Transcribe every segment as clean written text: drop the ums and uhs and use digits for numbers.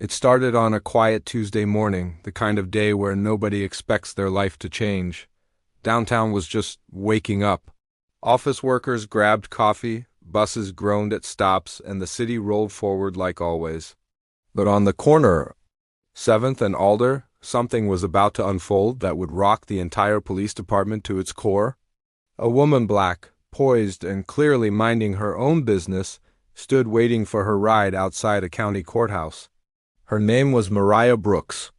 It started on a quiet Tuesday morning, the kind of day where nobody expects their life to change. Downtown was just waking up. Office workers grabbed coffee, buses groaned at stops, and the city rolled forward like always. But on the corner, 7th and Alder, something was about to unfold that would rock the entire police department to its core. A woman, black, poised and clearly minding her own business, stood waiting for her ride outside a county courthouse. Her name was Mariah Brooks.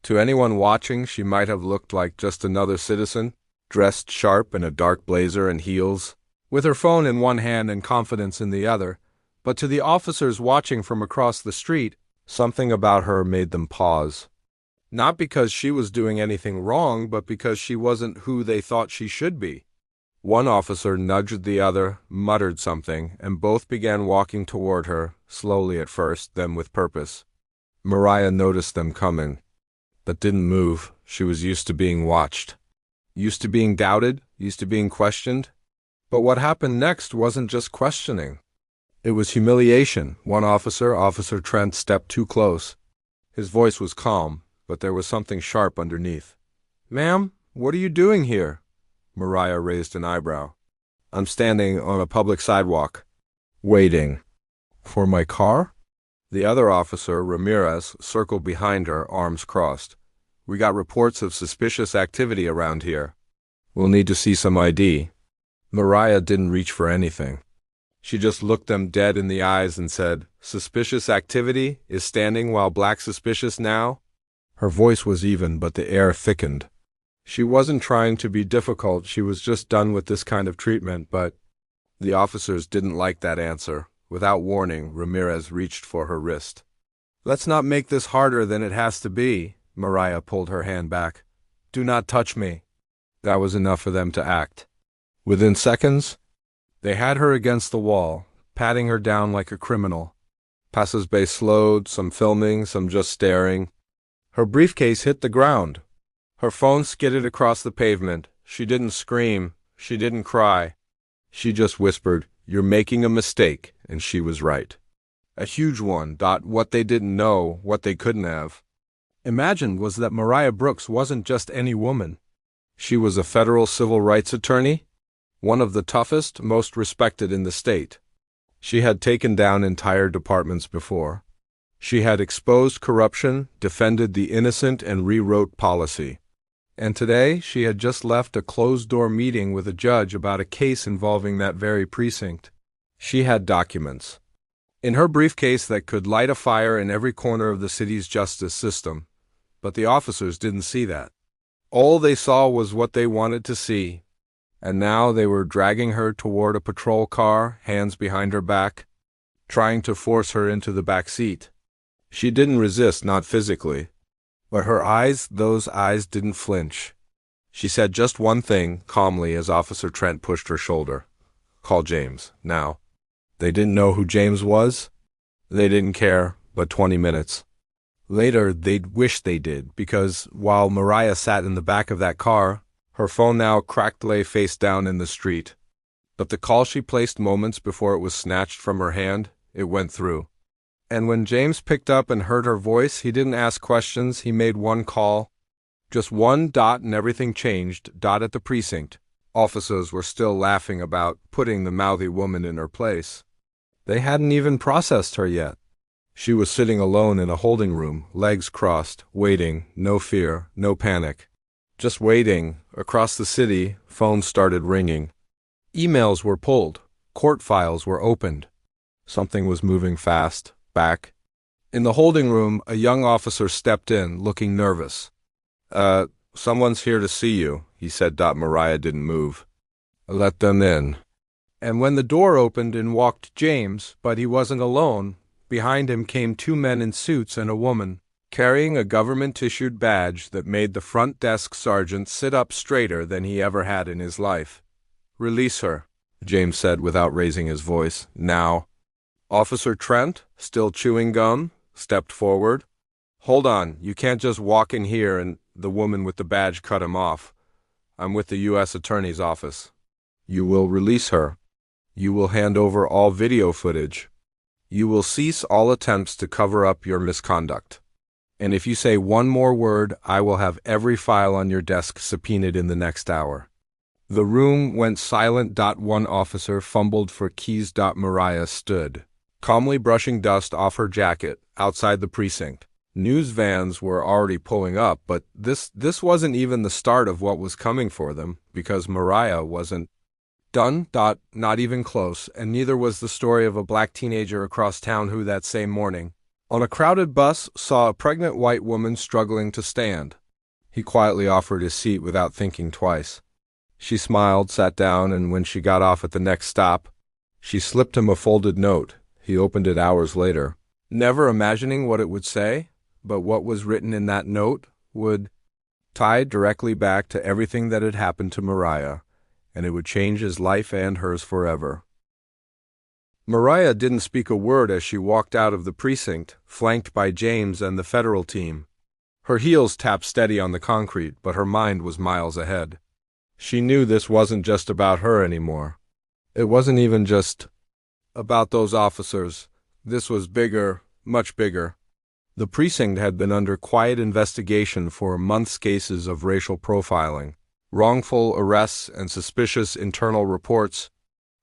To anyone watching, she might have looked like just another citizen, dressed sharp in a dark blazer and heels, with her phone in one hand and confidence in the other. But to the officers watching from across the street, something about her made them pause. Not because she was doing anything wrong, but because she wasn't who they thought she should be. One officer nudged the other, muttered something, and both began walking toward her, slowly at first, then with purpose. Mariah noticed them coming, but didn't move. She was used to being watched. Used to being doubted, used to being questioned. But what happened next wasn't just questioning. It was humiliation. One officer, Officer Trent, stepped too close. His voice was calm, but there was something sharp underneath. "Ma'am, what are you doing here?" Mariah raised an eyebrow. "I'm standing on a public sidewalk, waiting." "For my car?" The other officer, Ramirez, circled behind her, arms crossed. "We got reports of suspicious activity around here. We'll need to see some ID." Mariah didn't reach for anything. She just looked them dead in the eyes and said, "Suspicious activity is standing while black suspicious now?" Her voice was even, but the air thickened. She wasn't trying to be difficult, she was just done with this kind of treatment, but the officers didn't like that answer. Without warning, Ramirez reached for her wrist. "Let's not make this harder than it has to be." Mariah pulled her hand back. "Do not touch me." That was enough for them to act. Within seconds, they had her against the wall, patting her down like a criminal. Passers-by slowed, some filming, some just staring. Her briefcase hit the ground. Her phone skidded across the pavement. She didn't scream. She didn't cry. She just whispered, "You're making a mistake," and she was right. A huge one. What they didn't know, what they couldn't have imagined was that Mariah Brooks wasn't just any woman. She was a federal civil rights attorney, one of the toughest, most respected in the state. She had taken down entire departments before. She had exposed corruption, defended the innocent, and rewrote policy. And today, she had just left a closed-door meeting with a judge about a case involving that very precinct. She had documents in her briefcase that could light a fire in every corner of the city's justice system. But the officers didn't see that. All they saw was what they wanted to see. And now they were dragging her toward a patrol car, hands behind her back, trying to force her into the back seat. She didn't resist, not physically. But her eyes, those eyes didn't flinch. She said just one thing, calmly, as Officer Trent pushed her shoulder. "Call James, now." They didn't know who James was. They didn't care, but 20 minutes later, they'd wish they did, because while Mariah sat in the back of that car, her phone now cracked lay face down in the street. But the call she placed moments before it was snatched from her hand, it went through. And when James picked up and heard her voice, he didn't ask questions, he made one call. Just one dot and everything changed. Dot at the precinct. Officers were still laughing about putting the mouthy woman in her place. They hadn't even processed her yet. She was sitting alone in a holding room, legs crossed, waiting, no fear, no panic. Just waiting. Across the city, phones started ringing. Emails were pulled. Court files were opened. Something was moving fast. Back. In the holding room, a young officer stepped in, looking nervous. Someone's here to see you," he said. Mariah didn't move. "Let them in." And when the door opened, in walked James, but he wasn't alone. Behind him came two men in suits and a woman, carrying a government-issued badge that made the front desk sergeant sit up straighter than he ever had in his life. "Release her," James said without raising his voice. "Now." Officer Trent, still chewing gum, stepped forward. "Hold on, you can't just walk in here," and the woman with the badge cut him off. "I'm with the U.S. Attorney's office." "You will release her. You will hand over all video footage." You will cease all attempts to cover up your misconduct. And if you say one more word, I will have every file on your desk subpoenaed in the next hour." The room went silent. One officer fumbled for keys. Mariah stood, calmly brushing dust off her jacket, outside the precinct. News vans were already pulling up, but this wasn't even the start of what was coming for them, because Mariah wasn't done. Not even close, and neither was the story of a black teenager across town who that same morning, on a crowded bus, saw a pregnant white woman struggling to stand. He quietly offered his seat without thinking twice. She smiled, sat down, and when she got off at the next stop, she slipped him a folded note. He opened it hours later, never imagining what it would say, but what was written in that note would tie directly back to everything that had happened to Mariah, and it would change his life and hers forever. Mariah didn't speak a word as she walked out of the precinct, flanked by James and the federal team. Her heels tapped steady on the concrete, but her mind was miles ahead. She knew this wasn't just about her anymore. It wasn't even just about those officers. This was bigger, much bigger. The precinct had been under quiet investigation for months. Cases of racial profiling, wrongful arrests, and suspicious internal reports.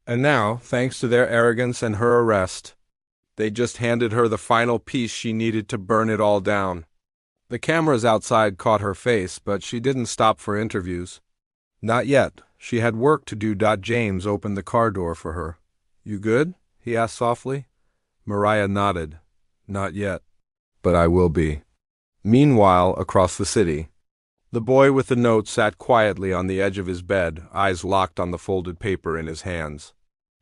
And now, thanks to their arrogance and her arrest, they just handed her the final piece she needed to burn it all down. The cameras outside caught her face, but she didn't stop for interviews. Not yet. She had work to do. James opened the car door for her. "You good?" he asked softly. Mariah nodded. "Not yet, but I will be." Meanwhile, across the city, the boy with the note sat quietly on the edge of his bed, eyes locked on the folded paper in his hands.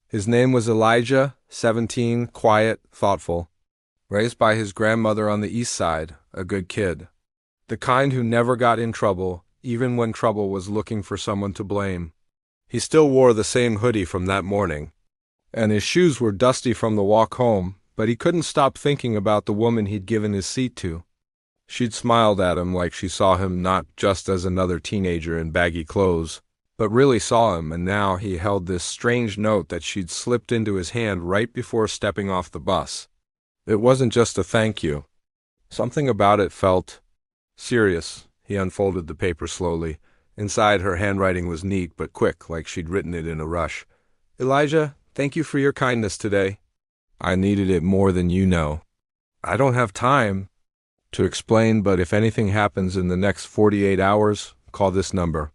His name was Elijah, 17, quiet, thoughtful, raised by his grandmother on the east side, a good kid. The kind who never got in trouble, even when trouble was looking for someone to blame. He still wore the same hoodie from that morning, and his shoes were dusty from the walk home, but he couldn't stop thinking about the woman he'd given his seat to. She'd smiled at him like she saw him not just as another teenager in baggy clothes, but really saw him, and now he held this strange note that she'd slipped into his hand right before stepping off the bus. It wasn't just a thank you. Something about it felt serious. He unfolded the paper slowly. Inside, her handwriting was neat but quick, like she'd written it in a rush. "Elijah, thank you for your kindness today. I needed it more than you know. I don't have time to explain, but if anything happens in the next 48 hours, call this number.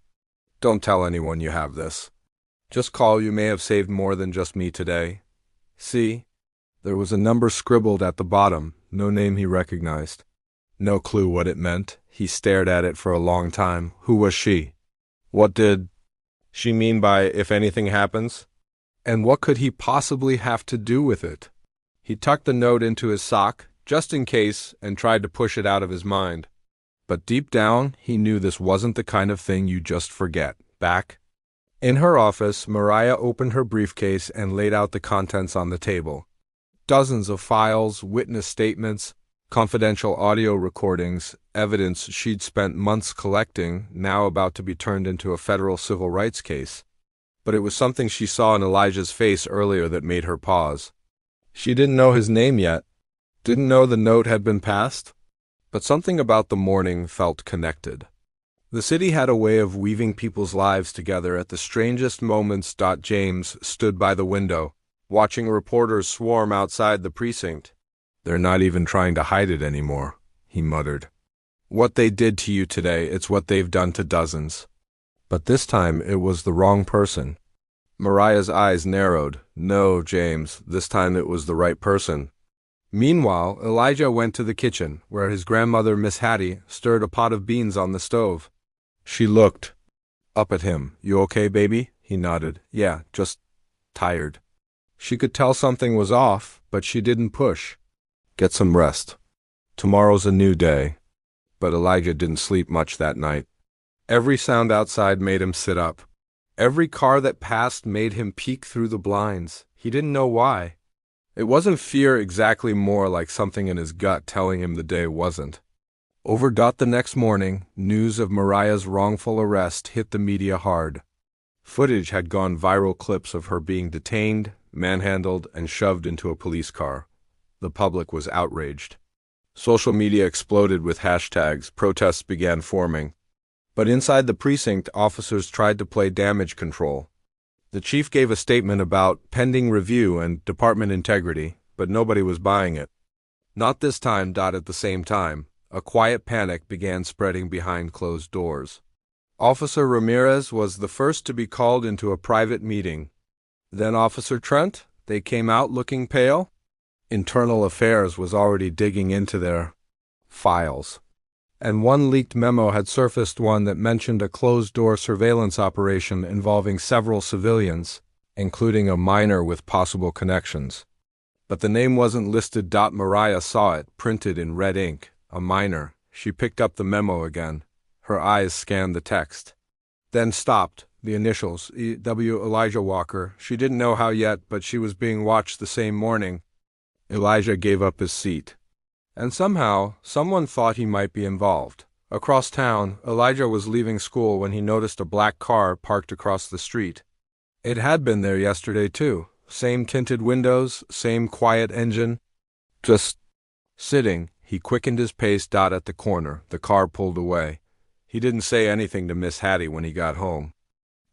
Don't tell anyone you have this. Just call. You may have saved more than just me today." See? There was a number scribbled at the bottom, no name he recognized. No clue what it meant. He stared at it for a long time. Who was she? What did she mean by "if anything happens"? And what could he possibly have to do with it? He tucked the note into his sock, just in case, and tried to push it out of his mind. But deep down, he knew this wasn't the kind of thing you just forget. Back in her office, Mariah opened her briefcase and laid out the contents on the table. Dozens of files, witness statements, confidential audio recordings, evidence she'd spent months collecting, now about to be turned into a federal civil rights case. But it was something she saw in Elijah's face earlier that made her pause. She didn't know his name yet, didn't know the note had been passed, but something about the morning felt connected. The city had a way of weaving people's lives together at the strangest moments. James stood by the window, watching reporters swarm outside the precinct. "They're not even trying to hide it anymore," he muttered. "What they did to you today, it's what they've done to dozens." But this time it was the wrong person. Mariah's eyes narrowed. "No, James, this time it was the right person." Meanwhile, Elijah went to the kitchen, where his grandmother, Miss Hattie, stirred a pot of beans on the stove. She looked up at him. "You okay, baby?" He nodded. "Yeah, just tired." She could tell something was off, but she didn't push. "Get some rest. Tomorrow's a new day." But Elijah didn't sleep much that night. Every sound outside made him sit up. Every car that passed made him peek through the blinds. He didn't know why. It wasn't fear exactly, more like something in his gut telling him the day wasn't. Over. The next morning, news of Mariah's wrongful arrest hit the media hard. Footage had gone viral, clips of her being detained, manhandled, and shoved into a police car. The public was outraged. Social media exploded with hashtags, protests began forming. But inside the precinct, officers tried to play damage control. The chief gave a statement about pending review and department integrity, but nobody was buying it. Not this time. At the same time, a quiet panic began spreading behind closed doors. Officer Ramirez was the first to be called into a private meeting. Then Officer Trent. They came out looking pale. Internal Affairs was already digging into their files. And one leaked memo had surfaced, one that mentioned a closed-door surveillance operation involving several civilians, including a minor with possible connections. But the name wasn't listed. Mariah saw it, printed in red ink, a minor. She picked up the memo again. Her eyes scanned the text. Then stopped. The initials, E.W. Elijah Walker. She didn't know how yet, but she was being watched the same morning. Elijah gave up his seat. And somehow, someone thought he might be involved. Across town, Elijah was leaving school when he noticed a black car parked across the street. It had been there yesterday, too. Same tinted windows, same quiet engine. Just sitting. He quickened his pace. At the corner, the car pulled away. He didn't say anything to Miss Hattie when he got home.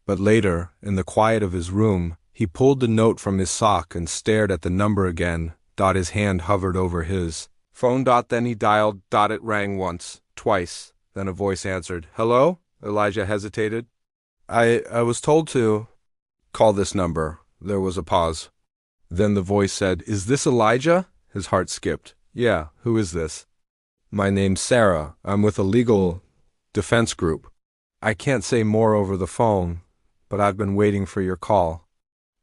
But later, in the quiet of his room, he pulled the note from his sock and stared at the number again. His hand hovered over his phone. Then he dialed. It rang once, twice. Then a voice answered. Hello? Elijah hesitated. I was told to call this number. There was a pause. Then the voice said, Is this Elijah? His heart skipped. Yeah, who is this? My name's Sarah. I'm with a legal defense group. I can't say more over the phone, but I've been waiting for your call.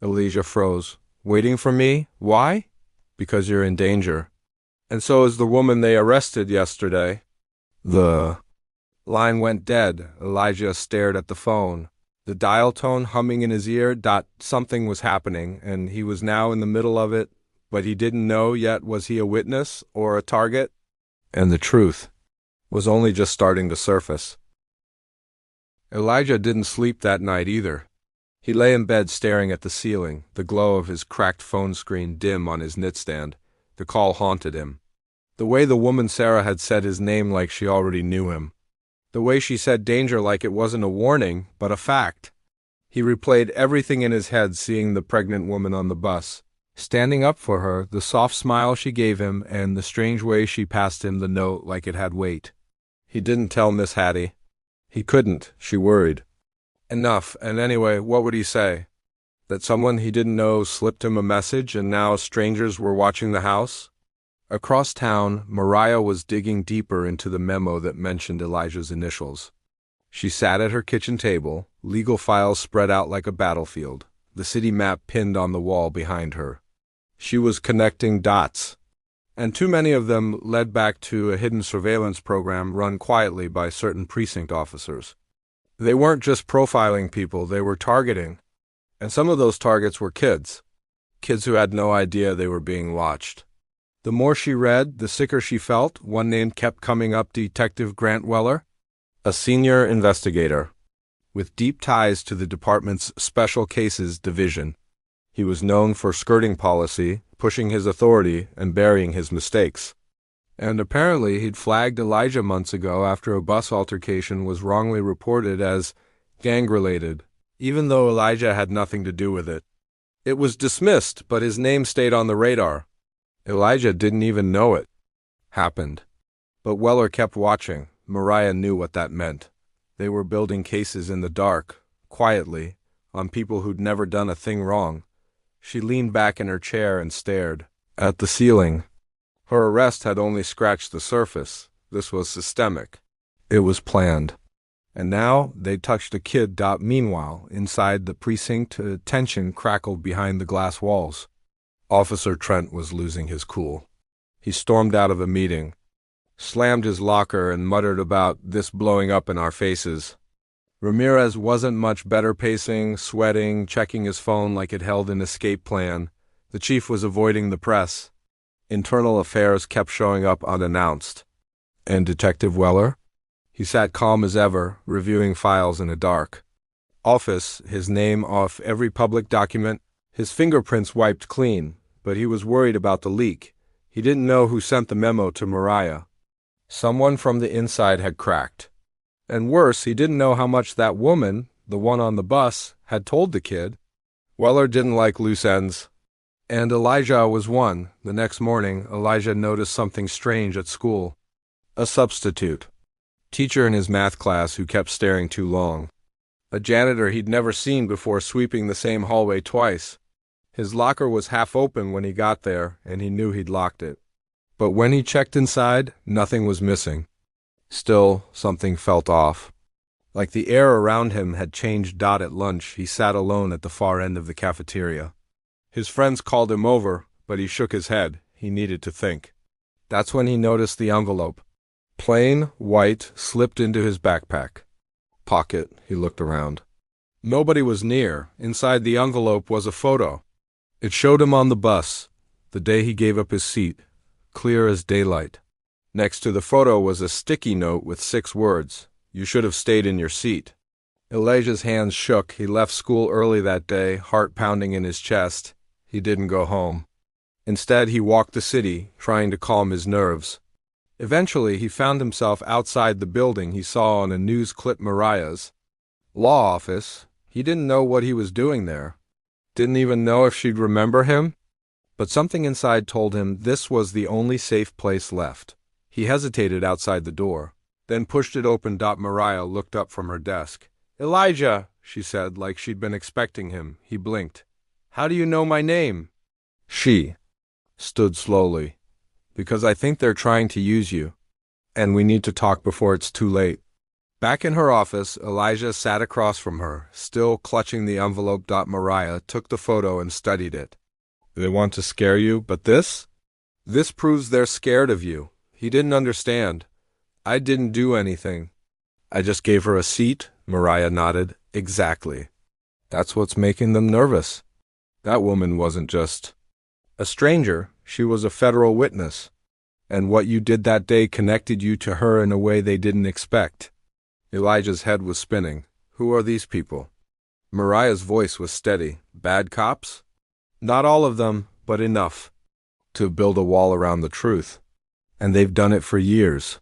Elijah froze. Waiting for me? Why? Because you're in danger. And so is the woman they arrested yesterday. The line went dead. Elijah stared at the phone. The dial tone humming in his ear. Something was happening, and he was now in the middle of it, but he didn't know yet, was he a witness or a target? And the truth was only just starting to surface. Elijah didn't sleep that night either. He lay in bed staring at the ceiling, the glow of his cracked phone screen dim on his nightstand. The call haunted him. The way the woman Sarah had said his name like she already knew him. The way she said danger like it wasn't a warning, but a fact. He replayed everything in his head, seeing the pregnant woman on the bus, standing up for her, the soft smile she gave him, and the strange way she passed him the note like it had weight. He didn't tell Miss Hattie. He couldn't, she worried. Enough, and anyway, what would he say? That someone he didn't know slipped him a message and now strangers were watching the house? Across town, Mariah was digging deeper into the memo that mentioned Elijah's initials. She sat at her kitchen table, legal files spread out like a battlefield, the city map pinned on the wall behind her. She was connecting dots, and too many of them led back to a hidden surveillance program run quietly by certain precinct officers. They weren't just profiling people, they were targeting. And some of those targets were kids. Kids who had no idea they were being watched. The more she read, the sicker she felt. One name kept coming up, Detective Grant Weller, a senior investigator with deep ties to the department's Special Cases Division. He was known for skirting policy, pushing his authority, and burying his mistakes. And apparently he'd flagged Elijah months ago after a bus altercation was wrongly reported as gang-related, even though Elijah had nothing to do with it. It was dismissed, but his name stayed on the radar. Elijah didn't even know it happened. But Weller kept watching. Mariah knew what that meant. They were building cases in the dark, quietly, on people who'd never done a thing wrong. She leaned back in her chair and stared at the ceiling. Her arrest had only scratched the surface. This was systemic. It was planned. And now they'd touched a kid. Meanwhile, inside the precinct, tension crackled behind the glass walls. Officer Trent was losing his cool. He stormed out of a meeting, slammed his locker, and muttered about this blowing up in our faces. Ramirez wasn't much better, pacing, sweating, checking his phone like it held an escape plan. The chief was avoiding the press. Internal Affairs kept showing up unannounced. And Detective Weller? He sat calm as ever, reviewing files in a dark office, his name off every public document, his fingerprints wiped clean, but he was worried about the leak. He didn't know who sent the memo to Mariah. Someone from the inside had cracked. And worse, he didn't know how much that woman, the one on the bus, had told the kid. Weller didn't like loose ends. And Elijah was one. The next morning, Elijah noticed something strange at school. A substitute teacher in his math class who kept staring too long. A janitor he'd never seen before sweeping the same hallway twice. His locker was half open when he got there, and he knew he'd locked it. But when he checked inside, nothing was missing. Still, something felt off. Like the air around him had changed. At lunch, he sat alone at the far end of the cafeteria. His friends called him over, but he shook his head. He needed to think. That's when he noticed the envelope. Plain, white, slipped into his backpack. Pocket, he looked around. Nobody was near. Inside the envelope was a photo. It showed him on the bus, the day he gave up his seat, clear as daylight. Next to the photo was a sticky note with 6 words. You should have stayed in your seat. Elijah's hands shook. He left school early that day, heart pounding in his chest. He didn't go home. Instead, he walked the city, trying to calm his nerves. Eventually, he found himself outside the building he saw on a news clip. Mariah's law office. He didn't know what he was doing there. Didn't even know if she'd remember him. But something inside told him this was the only safe place left. He hesitated outside the door, then pushed it open. Mariah looked up from her desk. Elijah, she said, like she'd been expecting him. He blinked. How do you know my name? She stood slowly. Because I think they're trying to use you. And we need to talk before it's too late. Back in her office, Elijah sat across from her, still clutching the envelope. Mariah took the photo and studied it. They want to scare you, but this? This proves they're scared of you. He didn't understand. I didn't do anything. I just gave her a seat. Mariah nodded. Exactly. That's what's making them nervous. That woman wasn't just a stranger. She was a federal witness. And what you did that day connected you to her in a way they didn't expect. Elijah's head was spinning. Who are these people? Mariah's voice was steady. Bad cops? Not all of them, but enough to build a wall around the truth. And they've done it for years.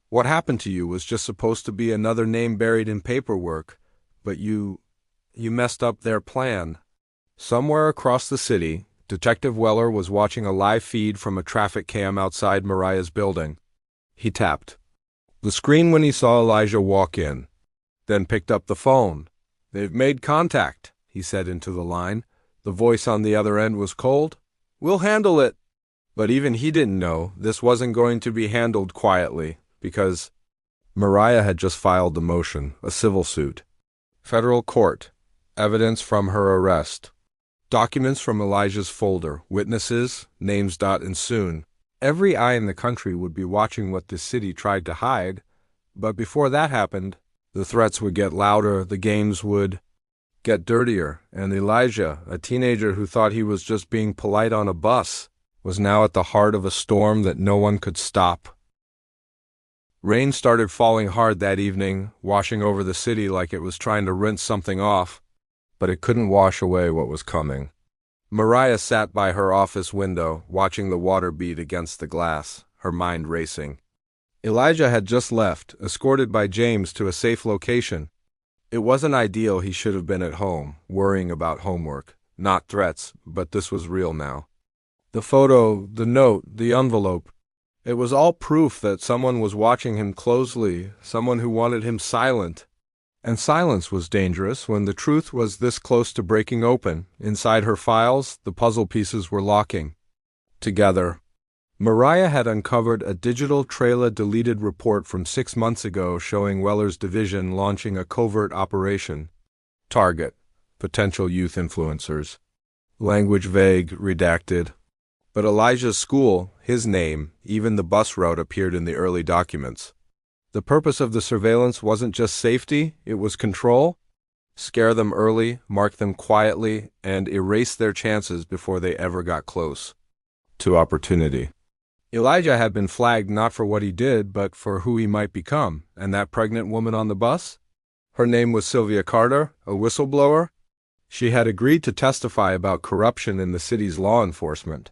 What happened to you was just supposed to be another name buried in paperwork, but you messed up their plan. Somewhere across the city, Detective Weller was watching a live feed from a traffic cam outside Mariah's building. He tapped the screen when he saw Elijah walk in, then picked up the phone. They've made contact, he said into the line. The voice on the other end was cold. We'll handle it. But even he didn't know this wasn't going to be handled quietly, because Mariah had just filed the motion, a civil suit. Federal court. Evidence from her arrest. Documents from Elijah's folder, witnesses, names. And soon, every eye in the country would be watching what this city tried to hide. But before that happened, the threats would get louder, the games would get dirtier, and Elijah, a teenager who thought he was just being polite on a bus, was now at the heart of a storm that no one could stop. Rain started falling hard that evening, washing over the city like it was trying to rinse something off. But it couldn't wash away what was coming. Mariah sat by her office window, watching the water beat against the glass, her mind racing. Elijah had just left, escorted by James to a safe location. It wasn't ideal. He should have been at home, worrying about homework. Not threats, but this was real now. The photo, the note, the envelope. It was all proof that someone was watching him closely, someone who wanted him silent. And silence was dangerous when the truth was this close to breaking open. Inside her files, the puzzle pieces were locking together. Mariah had uncovered a digital trailer deleted report from 6 months ago showing Weller's division launching a covert operation. Target: potential youth influencers. Language vague, redacted. But Elijah's school, his name, even the bus route appeared in the early documents. The purpose of the surveillance wasn't just safety, it was control. Scare them early, mark them quietly, and erase their chances before they ever got close to opportunity. Elijah had been flagged not for what he did, but for who he might become. And that pregnant woman on the bus? Her name was Sylvia Carter, a whistleblower. She had agreed to testify about corruption in the city's law enforcement.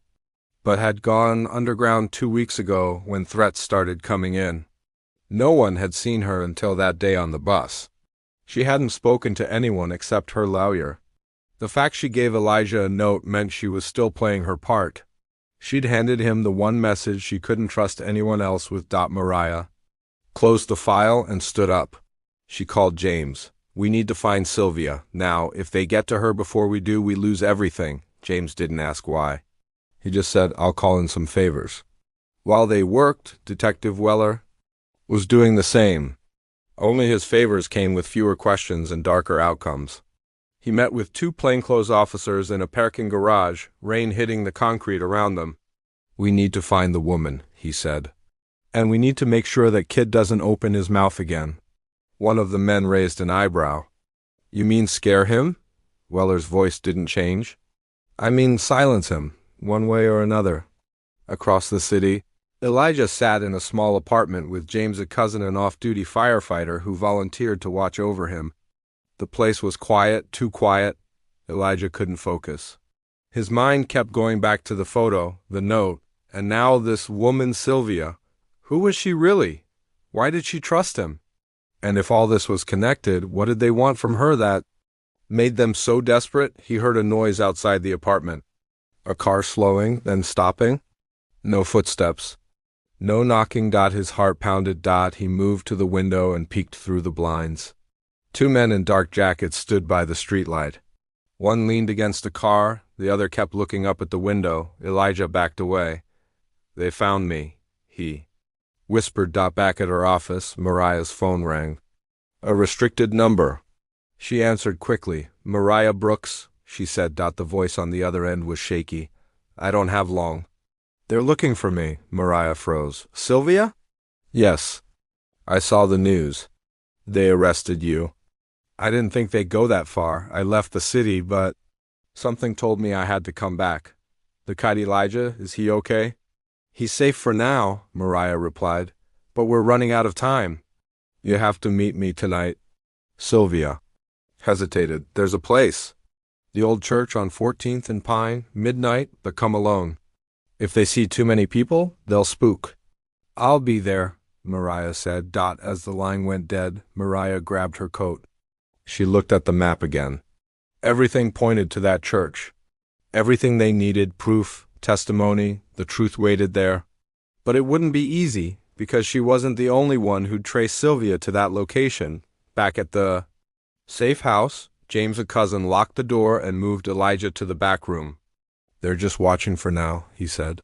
but had gone underground 2 weeks ago when threats started coming in. No one had seen her until that day on the bus. She hadn't spoken to anyone except her lawyer. The fact she gave Elijah a note meant she was still playing her part. She'd handed him the one message she couldn't trust anyone else with. Mariah closed the file and stood up. She called James. "We need to find Sylvia. Now, if they get to her before we do, we lose everything." James didn't ask why. He just said, "I'll call in some favors." While they worked, Detective Weller was doing the same. Only his favors came with fewer questions and darker outcomes. He met with 2 plainclothes officers in a parking garage, rain hitting the concrete around them. "We need to find the woman," he said. "And we need to make sure that kid doesn't open his mouth again." One of the men raised an eyebrow. "You mean scare him?" Weller's voice didn't change. "I mean silence him, one way or another." Across the city, Elijah sat in a small apartment with James, a cousin and off-duty firefighter who volunteered to watch over him. The place was quiet, too quiet. Elijah couldn't focus. His mind kept going back to the photo, the note, and now this woman Sylvia. Who was she really? Why did she trust him? And if all this was connected, what did they want from her that made them so desperate? He heard a noise outside the apartment. A car slowing, then stopping. No footsteps. No knocking. His heart pounded. He moved to the window and peeked through the blinds. 2 men in dark jackets stood by the streetlight. One leaned against a car, the other kept looking up at the window. Elijah backed away. "They found me," he whispered. Back at her office, Mariah's phone rang. "A restricted number." She answered quickly. "Mariah Brooks," she said. The voice on the other end was shaky. "I don't have long." "They're looking for me." Mariah froze. "Sylvia?" "Yes. I saw the news. They arrested you." "I didn't think they'd go that far. I left the city, but something told me I had to come back." "The kid Elijah, is he okay?" "He's safe for now," Mariah replied, "but we're running out of time." "You have to meet me tonight." Sylvia hesitated. "There's a place. The old church on 14th and Pine, midnight, but come alone. If they see too many people, they'll spook." "I'll be there," Mariah said. As the line went dead, Mariah grabbed her coat. She looked at the map again. Everything pointed to that church. Everything they needed, proof, testimony, the truth waited there. But it wouldn't be easy, because she wasn't the only one who'd traced Sylvia to that location. Back at the safe house, James, a cousin, locked the door and moved Elijah to the back room. "They're just watching for now," he said.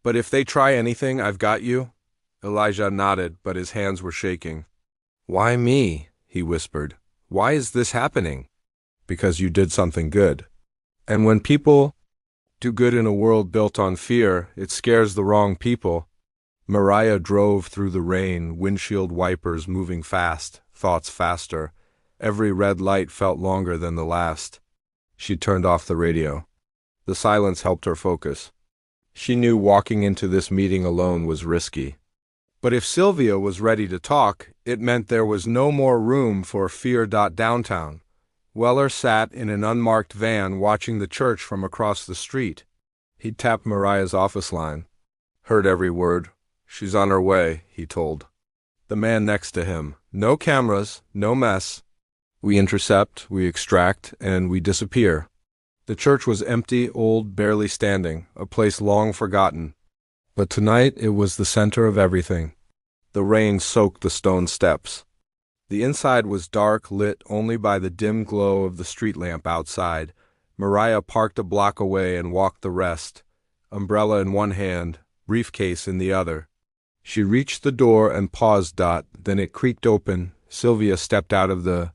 "But if they try anything, I've got you." Elijah nodded, but his hands were shaking. "Why me?" he whispered. "Why is this happening?" "Because you did something good. And when people do good in a world built on fear, it scares the wrong people." Mariah drove through the rain, windshield wipers moving fast, thoughts faster. Every red light felt longer than the last. She turned off the radio. The silence helped her focus. She knew walking into this meeting alone was risky. But if Sylvia was ready to talk, it meant there was no more room for fear. Downtown, Weller sat in an unmarked van watching the church from across the street. He tapped Mariah's office line. Heard every word. "She's on her way," he told the man next to him. "No cameras, no mess. We intercept, we extract, and we disappear." The church was empty, old, barely standing, a place long forgotten. But tonight it was the center of everything. The rain soaked the stone steps. The inside was dark, lit only by the dim glow of the street lamp outside. Mariah parked a block away and walked the rest, umbrella in one hand, briefcase in the other. She reached the door and paused. Then it creaked open. Sylvia stepped out of the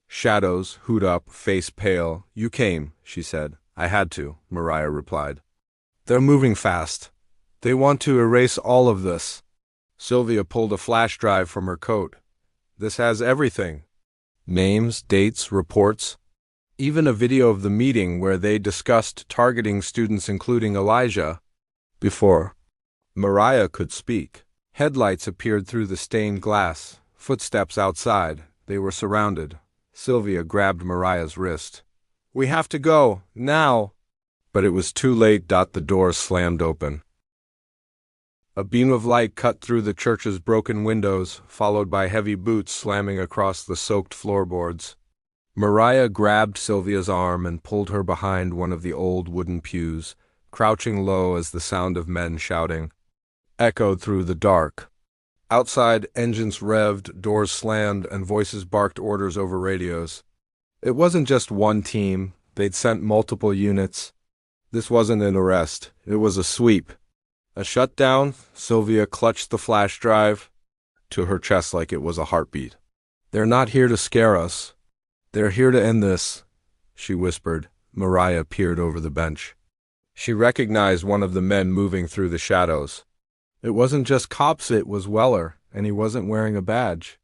shadows, hood up, face pale. "You came," she said. "I had to," Mariah replied. "They're moving fast. They want to erase all of this." Sylvia pulled a flash drive from her coat. "This has everything. Names, dates, reports. Even a video of the meeting where they discussed targeting students including Elijah." Before Mariah could speak, headlights appeared through the stained glass. Footsteps outside. They were surrounded. Sylvia grabbed Mariah's wrist. "We have to go, now." But it was too late. The door slammed open. A beam of light cut through the church's broken windows, followed by heavy boots slamming across the soaked floorboards. Mariah grabbed Sylvia's arm and pulled her behind one of the old wooden pews, crouching low as the sound of men shouting echoed through the dark. Outside, engines revved, doors slammed, and voices barked orders over radios. It wasn't just one team. They'd sent multiple units. This wasn't an arrest. It was a sweep. A shutdown. Sylvia clutched the flash drive to her chest like it was a heartbeat. They're not here to scare us. They're here to end this, she whispered. Mariah peered over the bench. She recognized one of the men moving through the shadows. It wasn't just cops, it was Weller, and he wasn't wearing a badge.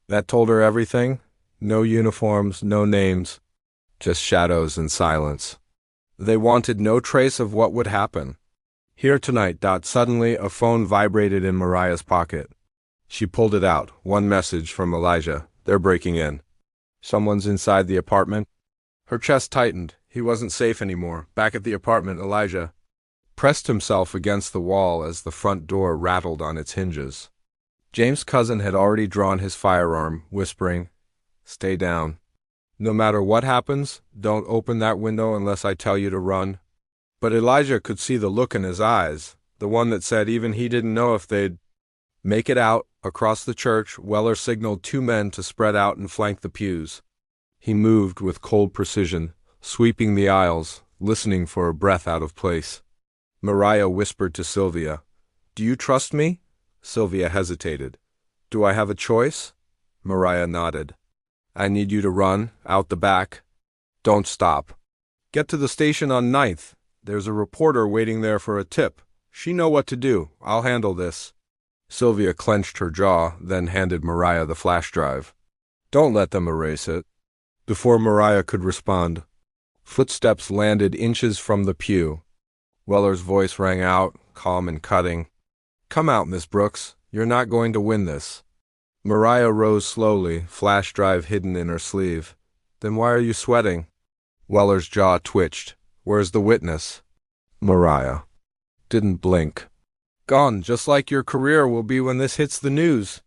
That told her everything. No uniforms, no names, just shadows and silence. They wanted no trace of what would happen. Here tonight. Suddenly, a phone vibrated in Mariah's pocket. She pulled it out. One message from Elijah. They're breaking in. Someone's inside the apartment. Her chest tightened. He wasn't safe anymore. Back at the apartment, Elijah pressed himself against the wall as the front door rattled on its hinges. James' cousin had already drawn his firearm, whispering, "Stay down. No matter what happens, don't open that window unless I tell you to run." But Elijah could see the look in his eyes, the one that said even he didn't know if they'd make it out. Across the church, Weller signaled 2 men to spread out and flank the pews. He moved with cold precision, sweeping the aisles, listening for a breath out of place. Mariah whispered to Sylvia, "Do you trust me?" Sylvia hesitated. "Do I have a choice?" Mariah nodded. "I need you to run, out the back. Don't stop. Get to the station on 9th. There's a reporter waiting there for a tip. She know what to do. I'll handle this." Sylvia clenched her jaw, then handed Mariah the flash drive. "Don't let them erase it." Before Mariah could respond, footsteps landed inches from the pew. Weller's voice rang out, calm and cutting. "Come out, Miss Brooks. You're not going to win this." Mariah rose slowly, flash drive hidden in her sleeve. "Then why are you sweating?" Weller's jaw twitched. "Where's the witness?" Mariah didn't blink. "Gone, just like your career will be when this hits the news."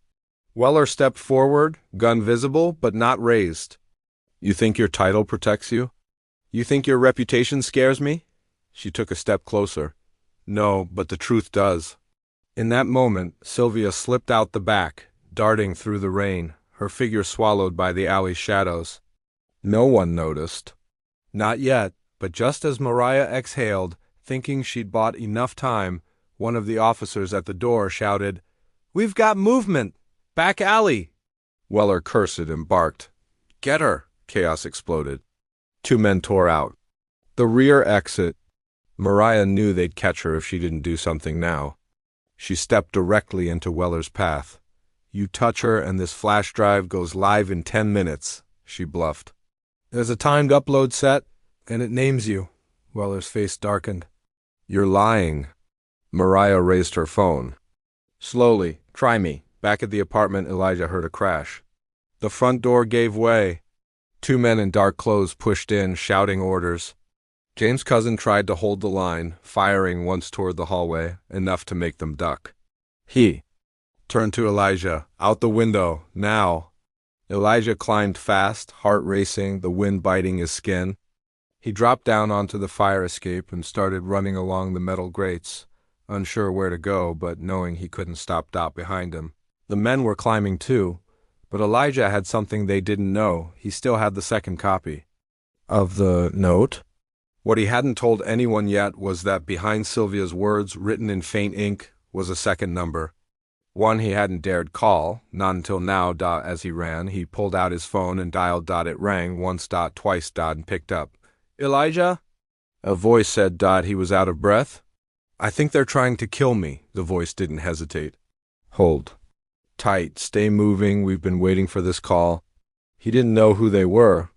Weller stepped forward, gun visible but not raised. "You think your title protects you? You think your reputation scares me?" She took a step closer. "No, but the truth does." In that moment, Sylvia slipped out the back, darting through the rain, her figure swallowed by the alley's shadows. No one noticed. Not yet, but just as Mariah exhaled, thinking she'd bought enough time, one of the officers at the door shouted, "We've got movement! Back alley!" Weller cursed and barked. "Get her!" Chaos exploded. 2 men tore out. The rear exit. Mariah knew they'd catch her if she didn't do something now. She stepped directly into Weller's path. "You touch her and this flash drive goes live in 10 minutes, she bluffed. "There's a timed upload set, and it names you." Weller's face darkened. "You're lying." Mariah raised her phone. "Slowly. Try me." Back at the apartment, Elijah heard a crash. The front door gave way. 2 men in dark clothes pushed in, shouting orders. James' cousin tried to hold the line, firing once toward the hallway, enough to make them duck. He turned to Elijah. "Out the window, now." Elijah climbed fast, heart racing, the wind biting his skin. He dropped down onto the fire escape and started running along the metal grates, unsure where to go, but knowing he couldn't stop Dot behind him. The men were climbing too, but Elijah had something they didn't know. He still had the second copy. Of the note? What he hadn't told anyone yet was that behind Sylvia's words, written in faint ink, was a second number. One he hadn't dared call, not until now. As he ran, he pulled out his phone and dialed. It rang, once, twice, and picked up. "Elijah?" A voice said. He was out of breath. "I think they're trying to kill me." The voice didn't hesitate. "Hold tight, stay moving, we've been waiting for this call." He didn't know who they were,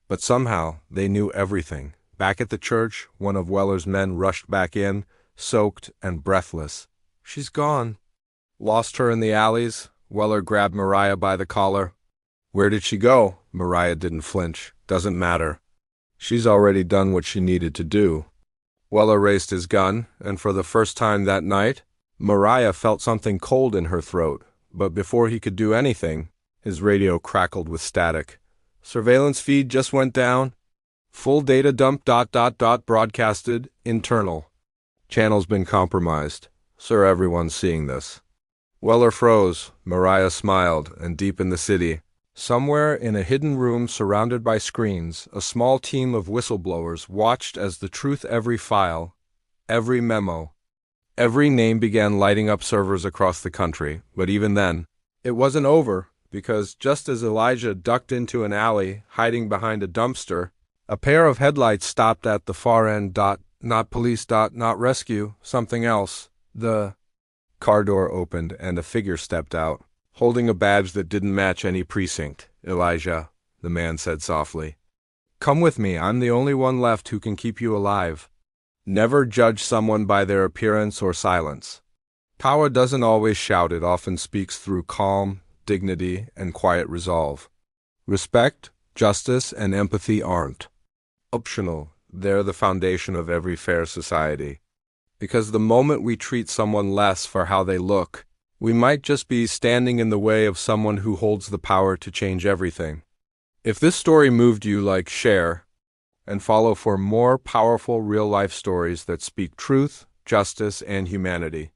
but somehow they knew everything. Back at the church, one of Weller's men rushed back in, soaked and breathless. "She's gone." "Lost her in the alleys." Weller grabbed Mariah by the collar. "Where did she go?" Mariah didn't flinch. "Doesn't matter. She's already done what she needed to do." Weller raised his gun, and for the first time that night, Mariah felt something cold in her throat. But before he could do anything, his radio crackled with static. Surveillance feed just went down. Full data dump ... broadcasted. Internal. Channel's been compromised. Sir, everyone's seeing this. Weller froze. Mariah smiled, and deep in the city, somewhere in a hidden room surrounded by screens, a small team of whistleblowers watched as the truth, every file, every memo, every name began lighting up servers across the country. But even then, it wasn't over, because just as Elijah ducked into an alley, hiding behind a dumpster, a pair of headlights stopped at the far end. Not police. Not rescue. Something else. The car door opened, and a figure stepped out, holding a badge that didn't match any precinct. Elijah, the man said softly. Come with me. I'm the only one left who can keep you alive. Never judge someone by their appearance or silence. Power doesn't always shout. It often speaks through calm, dignity, and quiet resolve. Respect, justice, and empathy aren't optional. They're the foundation of every fair society. Because the moment we treat someone less for how they look, we might just be standing in the way of someone who holds the power to change everything. If this story moved you, like, share, and follow for more powerful real-life stories that speak truth, justice, and humanity.